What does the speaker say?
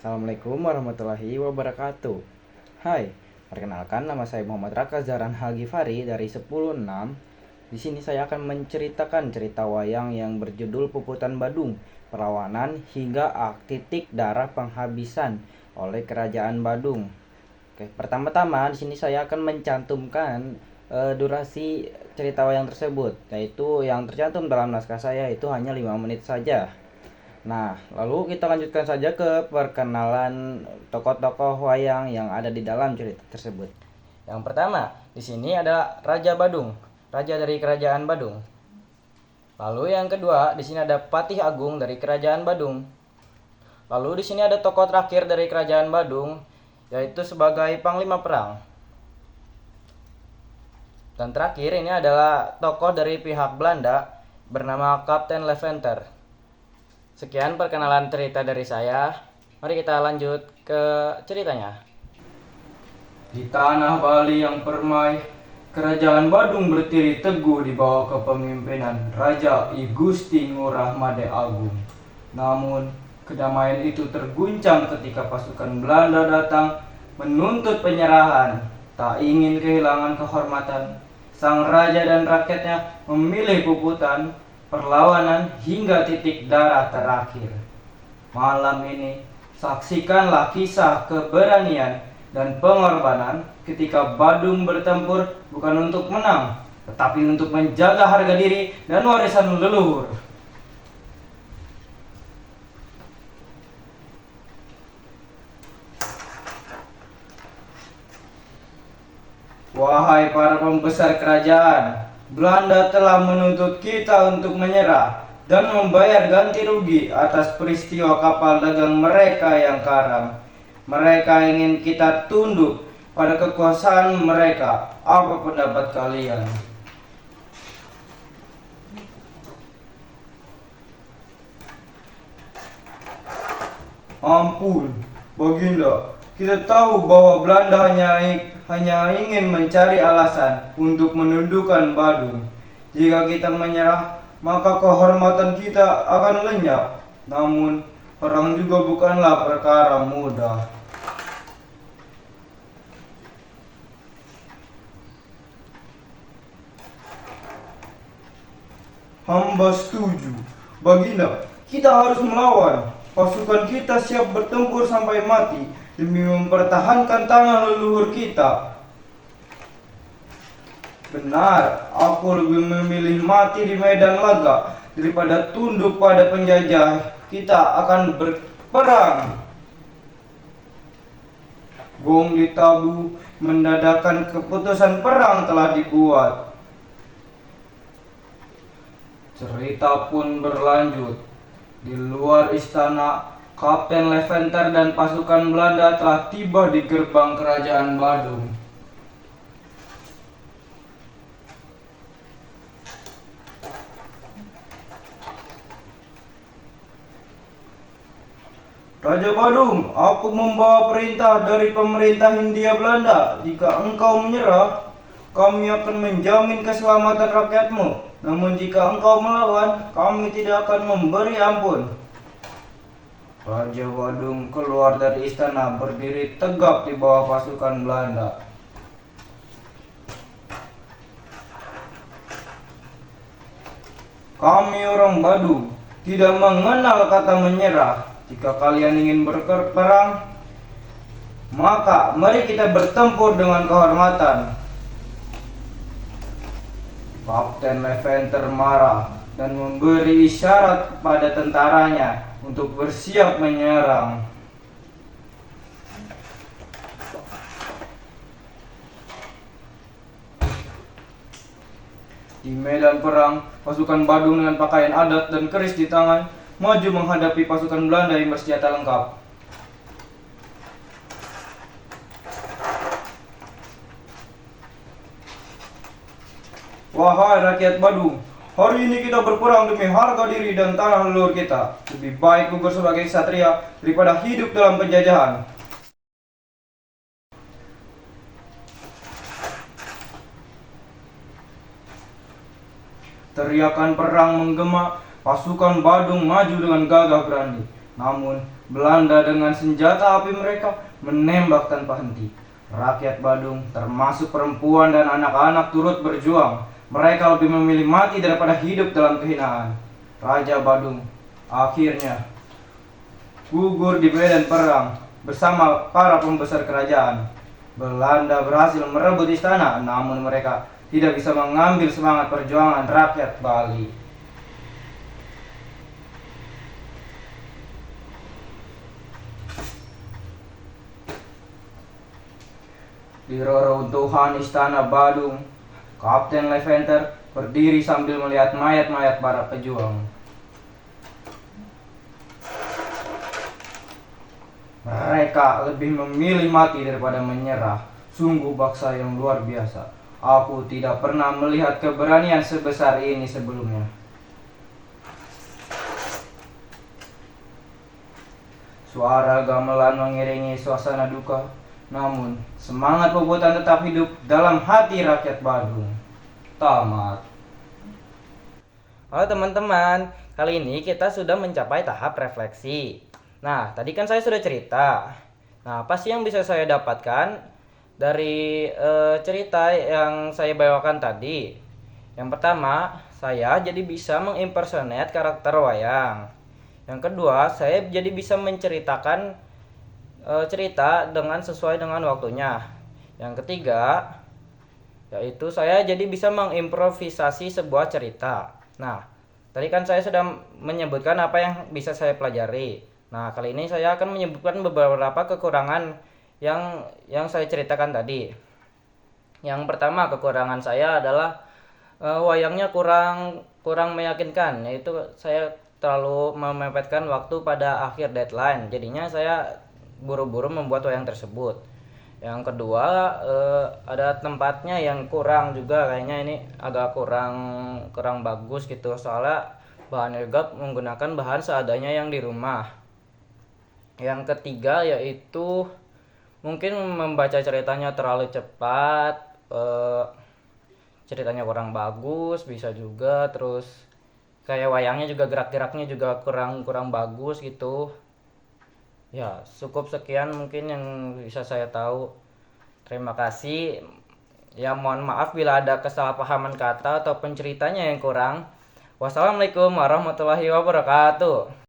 Assalamualaikum warahmatullahi wabarakatuh. Hai, perkenalkan nama saya Muhammad Raka Zahran Hagifari dari 10.6. Di sini saya akan menceritakan cerita wayang yang berjudul Puputan Badung, Perlawanan hingga titik darah penghabisan oleh Kerajaan Badung. Oke, pertama-tama di sini saya akan mencantumkan durasi cerita wayang tersebut, yaitu yang tercantum dalam naskah saya itu hanya 5 menit saja. Nah, lalu kita lanjutkan saja ke perkenalan tokoh-tokoh wayang yang ada di dalam cerita tersebut. Yang pertama, di sini ada Raja Badung, raja dari Kerajaan Badung. Lalu yang kedua, di sini ada Patih Agung dari Kerajaan Badung. Lalu di sini ada tokoh terakhir dari Kerajaan Badung, yaitu sebagai Panglima Perang. Dan terakhir ini adalah tokoh dari pihak Belanda bernama Kapten Leventer. Sekian perkenalan cerita dari saya. Mari kita lanjut ke ceritanya. Di tanah Bali yang permai, Kerajaan Badung berdiri teguh di bawah kepemimpinan Raja I Gusti Ngurah Made Agung. Namun, kedamaian itu terguncang ketika pasukan Belanda datang menuntut penyerahan. Tak ingin kehilangan kehormatan, sang raja dan rakyatnya memilih puputan, perlawanan hingga titik darah terakhir. Malam ini, saksikanlah kisah keberanian dan pengorbanan ketika Badung bertempur bukan untuk menang, tetapi untuk menjaga harga diri dan warisan leluhur. Wahai para pembesar kerajaan, Belanda telah menuntut kita untuk menyerah dan membayar ganti rugi atas peristiwa kapal dagang mereka yang karam. Mereka ingin kita tunduk pada kekuasaan mereka. Apa pendapat kalian? Ampun, Baginda, kita tahu bahwa Belanda hanya ingin mencari alasan untuk menundukkan Badung. Jika kita menyerah, maka kehormatan kita akan lenyap. Namun, perang juga bukanlah perkara mudah. Hamba setuju. Baginda, kita harus melawan. Pasukan kita siap bertempur sampai mati demi mempertahankan tanah leluhur kita. Benar, aku lebih memilih mati di medan laga daripada tunduk pada penjajah. Kita akan berperang. Gong ditabu, mendadakan keputusan perang telah dibuat. Cerita pun berlanjut. Di luar istana, Kapten Leventer dan pasukan Belanda telah tiba di gerbang Kerajaan Badung. Raja Badung, aku membawa perintah dari pemerintah Hindia Belanda. Jika engkau menyerah, kami akan menjamin keselamatan rakyatmu. Namun jika engkau melawan, kami tidak akan memberi ampun. Raja Badung keluar dari istana berdiri tegap di bawah pasukan Belanda. Kami orang Badung tidak mengenal kata menyerah. Jika kalian ingin berperang, maka mari kita bertempur dengan kehormatan. Kapten Leventer marah dan memberi isyarat kepada tentaranya untuk bersiap menyerang. Di medan perang, pasukan Badung dengan pakaian adat dan keris di tangan maju menghadapi pasukan Belanda yang bersenjata lengkap. Wahai rakyat Badung, hari ini kita berperang demi harga diri dan tanah leluhur kita. Lebih baik gugur sebagai ksatria daripada hidup dalam penjajahan. Teriakan perang menggema, pasukan Badung maju dengan gagah berani. Namun, Belanda dengan senjata api mereka menembak tanpa henti. Rakyat Badung, termasuk perempuan dan anak-anak turut berjuang. Mereka lebih memilih mati daripada hidup dalam kehinaan. Raja Badung akhirnya gugur di medan perang bersama para pembesar kerajaan. Belanda berhasil merebut istana, namun mereka tidak bisa mengambil semangat perjuangan rakyat Bali. Di reruntuhan istana Badung, Kapten Lavender berdiri sambil melihat mayat-mayat para pejuang. Mereka lebih memilih mati daripada menyerah. Sungguh bangsa yang luar biasa. Aku tidak pernah melihat keberanian sebesar ini sebelumnya. Suara gamelan mengiringi suasana duka. Namun, semangat pembuatan tetap hidup dalam hati rakyat Badung. Tamat. Halo teman-teman, kali ini kita sudah mencapai tahap refleksi. Nah, tadi kan saya sudah cerita. Nah, apa sih yang bisa saya dapatkan dari cerita yang saya bawakan tadi? Yang pertama, saya jadi bisa mengimpersonate karakter wayang. Yang kedua, saya jadi bisa menceritakan cerita dengan sesuai dengan waktunya. Yang ketiga, yaitu saya jadi bisa mengimprovisasi sebuah cerita. Nah, tadi kan saya sudah menyebutkan apa yang bisa saya pelajari. Nah, kali ini saya akan menyebutkan beberapa kekurangan yang saya ceritakan tadi. Yang pertama, kekurangan saya adalah wayangnya kurang meyakinkan, yaitu saya terlalu memepetkan waktu pada akhir deadline. Jadinya saya buru-buru membuat wayang tersebut. Yang kedua, ada tempatnya yang kurang juga, kayaknya ini agak kurang bagus gitu, soalnya bahan ergap menggunakan bahan seadanya yang di rumah. Yang ketiga yaitu mungkin membaca ceritanya terlalu cepat, ceritanya kurang bagus bisa juga, terus kayak wayangnya juga gerak-geraknya juga kurang bagus gitu. Ya, cukup sekian mungkin yang bisa saya tahu. Terima kasih. Ya, mohon maaf bila ada kesalahpahaman kata atau penceritanya yang kurang. Wassalamualaikum warahmatullahi wabarakatuh.